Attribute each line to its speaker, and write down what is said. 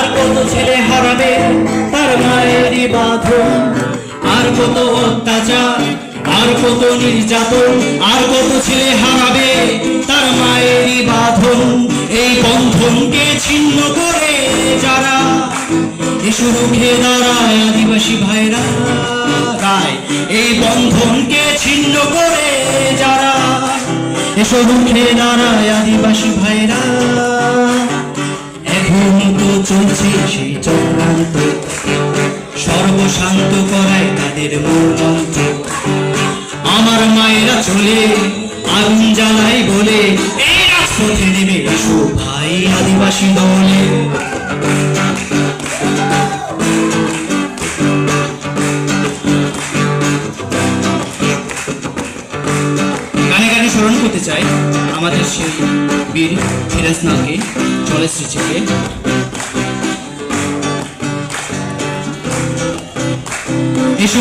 Speaker 1: আর কত ছেলে হারাবে তার মায়েরই বাঁধন, আর কত অত্যাচার, আর কত নির্যাতন, আর কত ছেলে হারাবে তার মায়েরই বাঁধন। এই বন্ধনকে ছিন্ন করে যারা এসো রুখে দাঁড়ায় আদিবাসী ভাইরা গায়, এই বন্ধনকে ছিন্ন করে যারা এসো রুখে দাঁড়ায় আদিবাসী ভাইরা। এখন তো চলছে সেই চক্রান্ত, সর্বশান্ত করায় তাদের মূল মন্ত্র। আমার মায়েরা চলে আগুন জ্বালাই বলে এই রাজপথে নেমে এসো ভাই আদিবাসী দলে। গানে গানে স্মরণ করতে চাই আমাদের সেই বীর ফিরাজ নাকে, জলেশ্রী থেকে। এসো